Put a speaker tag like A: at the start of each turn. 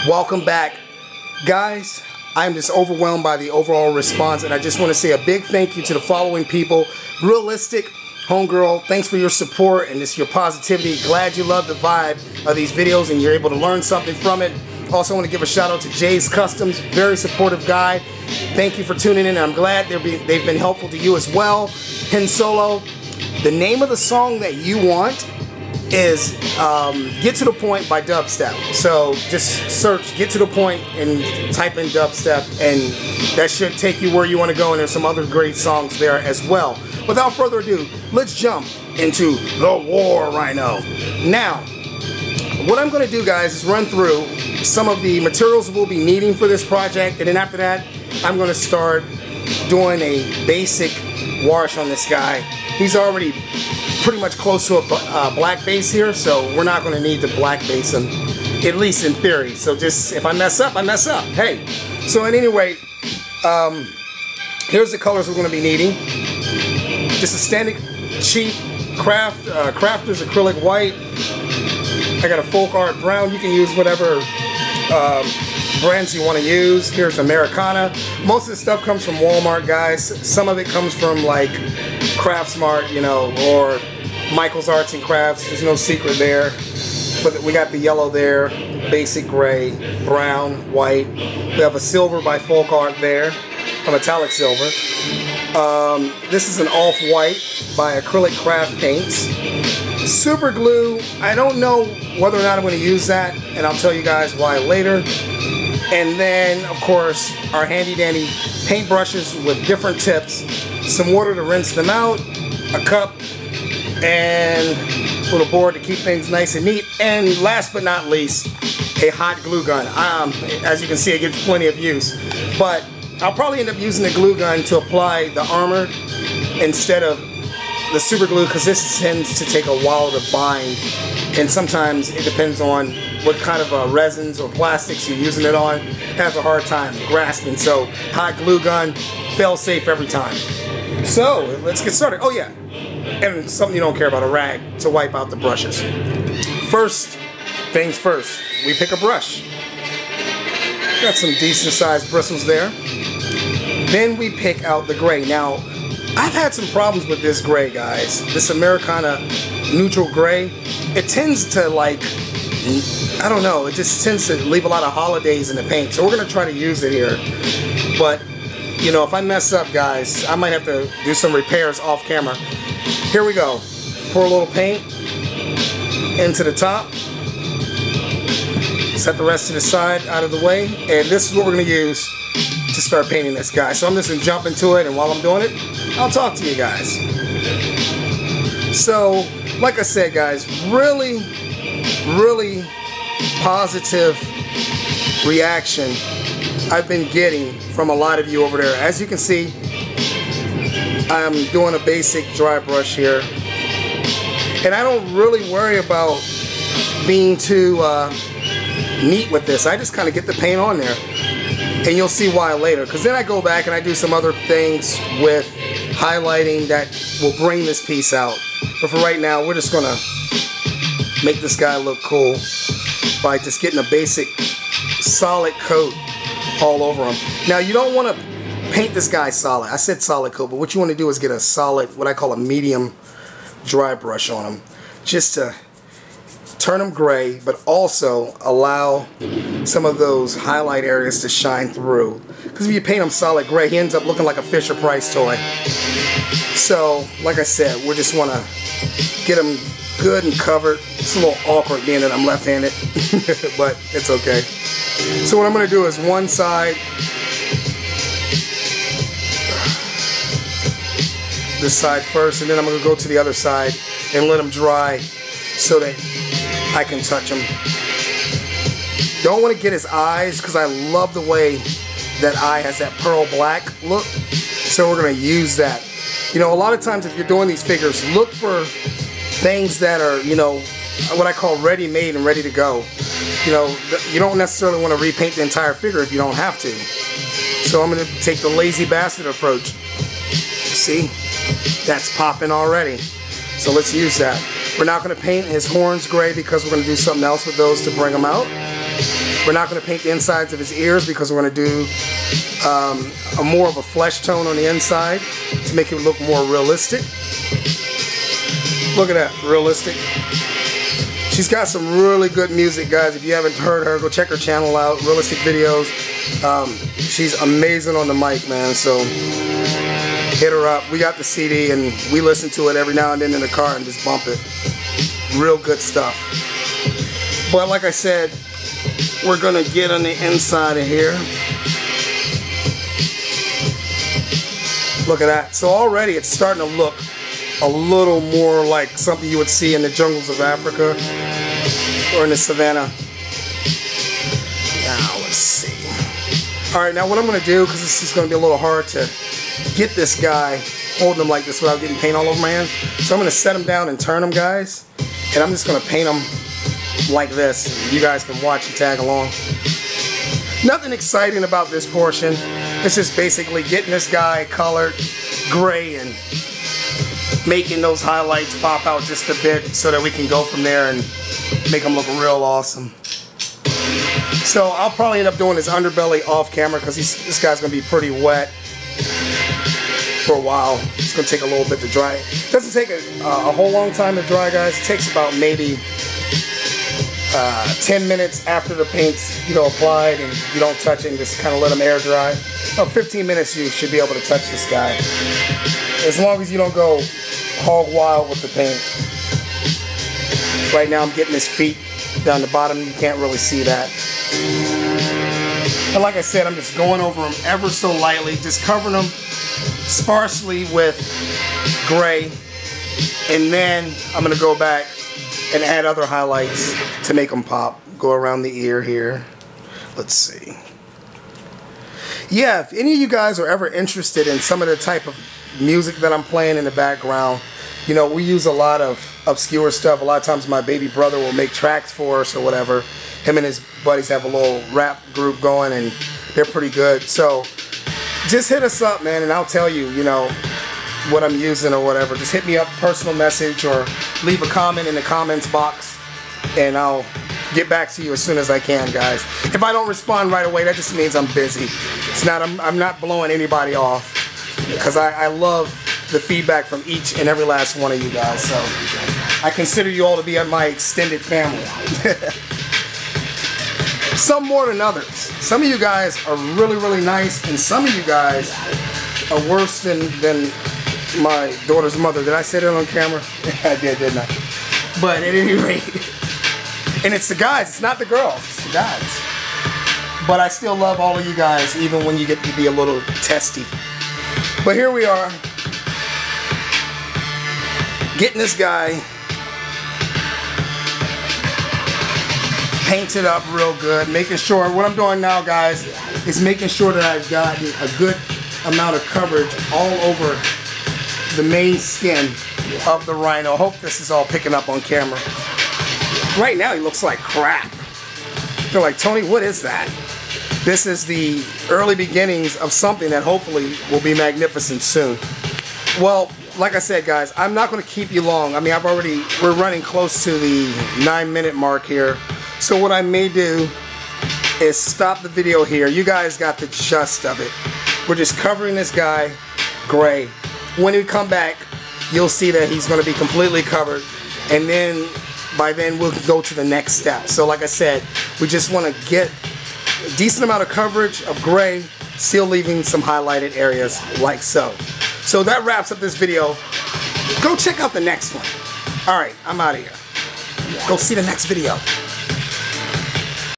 A: Welcome back, guys. I'm just overwhelmed by the overall response, and I just want to say a big thank you to the following people. Realistic, Homegirl, thanks for your support and just your positivity. Glad you love the vibe of these videos and you're able to learn something from it. Also want to give a shout out to Jay's Customs, very supportive guy. Thank you for tuning in. I'm glad they've been helpful to you as well. Hen Solo, the name of the song that you want is Get to the Point by Dubstep. So just search Get to the Point and type in dubstep, and that should take you where you want to go, and there's some other great songs there as well. Without further ado, let's jump into the war, Rhino. Now, what I'm going to do, guys, is run through some of the materials we'll be needing for this project, and then after that I'm going to start doing a basic wash on this guy. He's already pretty much close to a black base here, so we're not going to need to black base him, at least in theory. So just, if I mess up, I mess up. Hey, so at any rate, here's the colors we're going to be needing. Just a standard cheap Crafters acrylic white. I got a folk art brown. You can use whatever brands you want to use. Here's Americana. Most of the stuff comes from Walmart, guys. Some of it comes from like Craftsmart, you know, or Michael's Arts and Crafts. There's no secret there. But we got the yellow there, basic gray, brown, white. We have a silver by Folk Art there, a metallic silver. This is an off-white by Acrylic Craft Paints. Super glue, I don't know whether or not I'm going to use that, and I'll tell you guys why later. And then, of course, our handy-dandy paint brushes with different tips, some water to rinse them out, a cup, and a little board to keep things nice and neat, and last but not least, a hot glue gun. As you can see, it gets plenty of use, but I'll probably end up using the glue gun to apply the armor instead of the super glue, because this tends to take a while to bind, and sometimes it depends on what kind of resins or plastics you're using it on. It has a hard time grasping, so hot glue gun, fail safe every time. So let's get started. Oh yeah, and something you don't care about, a rag to wipe out the brushes. First things first, we pick a brush. Got some decent sized bristles there. Then we pick out the gray. Now, I've had some problems with this gray, guys. This Americana neutral gray. It tends to, like, I don't know, it just tends to leave a lot of holidays in the paint. So we're going to try to use it here. But, you know, if I mess up, guys, I might have to do some repairs off camera. Here we go. Pour a little paint into the top. Set the rest to the side out of the way. And this is what we're going to use to start painting this guy. So I'm just going to jump into it, and while I'm doing it, I'll talk to you guys. So, like I said, guys, really positive reaction I've been getting from a lot of you over there. As you can see, I'm doing a basic dry brush here, and I don't really worry about being too neat with this. I just kind of get the paint on there, and you'll see why later, because then I go back and I do some other things with highlighting that will bring this piece out. But for right now, we're just gonna make this guy look cool by just getting a basic solid coat all over him. Now, you don't want to paint this guy solid. I said solid coat, but what you want to do is get a solid, what I call a medium dry brush on him, just to turn them gray, but also allow some of those highlight areas to shine through. Because if you paint him solid gray, he ends up looking like a Fisher-Price toy. So, like I said, we just want to get him good and covered. It's a little awkward being that I'm left-handed, but it's okay. So what I'm going to do is one side, this side first, and then I'm going to go to the other side and let him dry so that I can touch him. Don't want to get his eyes, because I love the way that eye has that pearl black look. So we're going to use that. You know, a lot of times if you're doing these figures, look for things that are, you know, what I call ready-made and ready to go. You know, you don't necessarily want to repaint the entire figure if you don't have to. So I'm going to take the lazy bastard approach. See? That's popping already. So let's use that. We're not going to paint his horns gray because we're going to do something else with those to bring them out. We're not going to paint the insides of his ears because we're going to do a more of a flesh tone on the inside to make it look more realistic. Look at that, realistic. She's got some really good music, guys. If you haven't heard her, go check her channel out, Realistic Videos. She's amazing on the mic, man, so hit her up. We got the CD and we listen to it every now and then in the car and just bump it. Real good stuff. But like I said, we're gonna get on the inside of here. Look at that. So already it's starting to look a little more like something you would see in the jungles of Africa or in the savannah. Now let's see. Alright, now what I'm gonna do, because this is gonna be a little hard to get this guy holding him like this without getting paint all over my hand. So I'm gonna set him down and turn him, guys. And I'm just gonna paint him like this. You guys can watch and tag along. Nothing exciting about this portion. It's just basically getting this guy colored gray and making those highlights pop out just a bit so that we can go from there and make him look real awesome. So I'll probably end up doing his underbelly off camera because this guy's gonna be pretty wet for a while. It's gonna take a little bit to dry. It doesn't take a whole long time to dry, guys. It takes about maybe 10 minutes after the paint's applied and you don't touch it and just kind of let them air dry. About 15 minutes you should be able to touch this guy. As long as you don't go hog wild with the paint. Right now I'm getting his feet down the bottom. You can't really see that. And like I said, I'm just going over them ever so lightly, just covering them sparsely with gray, and then I'm going to go back and add other highlights to make them pop. Go around the ear here. Let's see. Yeah, if any of you guys are ever interested in some of the type of music that I'm playing in the background, we use a lot of obscure stuff. A lot of times my baby brother will make tracks for us or whatever. Him and his buddies have a little rap group going and they're pretty good. So just hit us up, man, and I'll tell you, what I'm using or whatever. Just hit me up, personal message, or leave a comment in the comments box and I'll get back to you as soon as I can, guys. If I don't respond right away, that just means I'm busy. It's not, I'm not blowing anybody off because I love the feedback from each and every last one of you guys. So I consider you all to be my extended family. Some more than others. Some of you guys are really, really nice, and some of you guys are worse than my daughter's mother. Did I say that on camera? I did, didn't I? But at any rate, and it's the guys, it's not the girls, it's the guys. But I still love all of you guys, even when you get to be a little testy. But here we are, getting this guy painted up real good, making sure, what I'm doing now, guys, is making sure that I've gotten a good amount of coverage all over the main skin of the Rhino. I hope this is all picking up on camera. Right now he looks like crap. They're like, Tony, what is that? This is the early beginnings of something that hopefully will be magnificent soon. Well, like I said, guys, I'm not going to keep you long. I mean, we're running close to the 9-minute mark here. So what I may do is stop the video here. You guys got the gist of it. We're just covering this guy gray. When we come back, you'll see that he's going to be completely covered. And then, by then, we'll go to the next step. So like I said, we just want to get a decent amount of coverage of gray, still leaving some highlighted areas like so. So that wraps up this video. Go check out the next one. Alright, I'm out of here. Go see the next video.